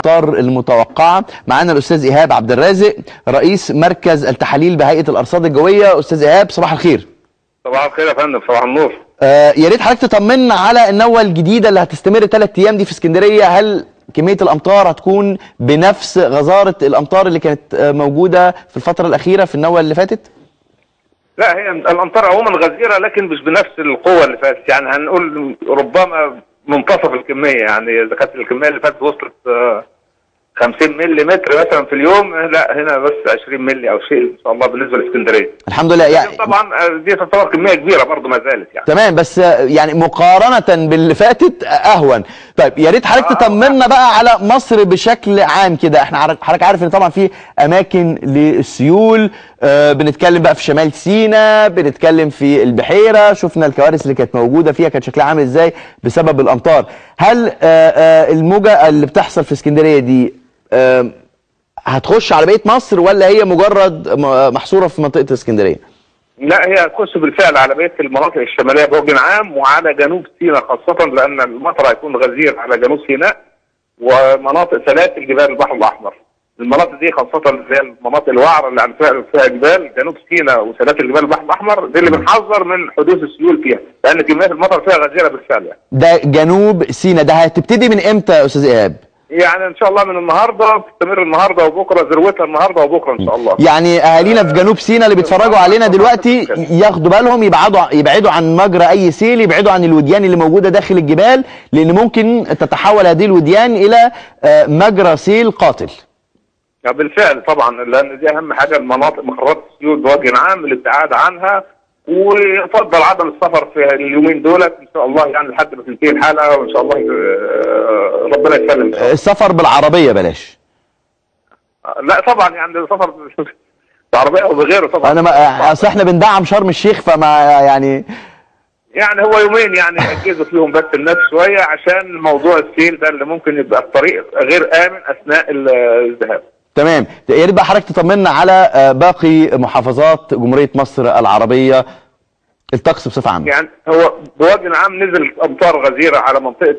الامطار المتوقعه. معانا الاستاذ ايهاب عبد الرازق رئيس مركز التحاليل بهيئه الارصاد الجويه. استاذ ايهاب صباح الخير. صباح الخير يا فندم، صباح النور. يا ريت حضرتك تطمنا على النوة الجديده اللي هتستمر 3 ايام دي في اسكندريه. هل كميه الامطار هتكون بنفس غزاره الامطار اللي كانت موجوده في الفتره الاخيره في النوة اللي فاتت؟ لا، هي الامطار عموما غزيره لكن مش بنفس القوه اللي فاتت، يعني هنقول ربما منتصف الكميه. يعني اذا كانت الكميه اللي فاتت وصلت 50 ملي متر مثلا في اليوم، لا هنا بس 20 ملي او شيء ان شاء الله بالنسبه لاسكندريه. الحمد لله. يعني طبعا دي تعتبر كميه كبيره برضه ما زالت يعني. تمام، بس يعني مقارنه باللي فاتت اهون. طيب يا ريت حضرتك تطمنا بقى على مصر بشكل عام كده. احنا حضرتك عارف ان طبعا في اماكن للسيول، بنتكلم بقى في شمال سيناء، بنتكلم في البحيره، شفنا الكوارث اللي كانت موجوده فيها كان شكلها عامل ازاي بسبب الامطار. هل الموجه اللي بتحصل في اسكندريه دي هتخش على بقيه مصر ولا هي مجرد محصوره في منطقه اسكندريه؟ لا، هي هتخش بالفعل على بقيه المناطق الشماليه بوجه عام وعلى جنوب سيناء خاصه، لان المطر هيكون غزير على جنوب سيناء ومناطق سلاسل جبال البحر الاحمر. المناطق دي خاصه اللي هي المناطق الوعره اللي فيها جبال جنوب سيناء وسلاسل جبال البحر الاحمر، دي اللي بنحذر من حدوث السيول فيها، لان كميات المطر فيها غزيره بالفعل يعني. ده جنوب سيناء، ده هتبتدي من امتى يا استاذ ايهاب؟ يعني ان شاء الله من النهارده، تستمر النهارده وبكره، ذروتها النهارده وبكره ان شاء الله. يعني اهالينا في جنوب سيناء اللي بيتفرجوا علينا دلوقتي ياخدوا بالهم، يبعدوا عن مجرى اي سيل، يبعدوا عن الوديان اللي موجوده داخل الجبال، لان ممكن تتحول هذه الوديان الى مجرى سيل قاتل. بالفعل طبعا، لان دي اهم حاجه، المناطق مخرجات السيول بوجه عام الابتعاد عنها، ويفضل عدم السفر في اليومين دولت ان شاء الله، يعني لحد ما تنتهي الحاله وان شاء الله ربنا يسلم. السفر بالعربيه بلاش. لا طبعا، يعني السفر بعربيه او بغيره طبعا. انا اصل احنا بندعم شرم الشيخ، فما يعني هو يومين يعني اجازوا فيهم بس الناس شويه، عشان موضوع السيل ده اللي ممكن يبقى الطريق غير امن اثناء الذهاب. تمام. يا ريت بقى حضرتك تطمنا على باقي محافظات جمهوريه مصر العربيه، الطقس بصفه عامه. يعني هو بوجه عام نزل امطار غزيره على منطقه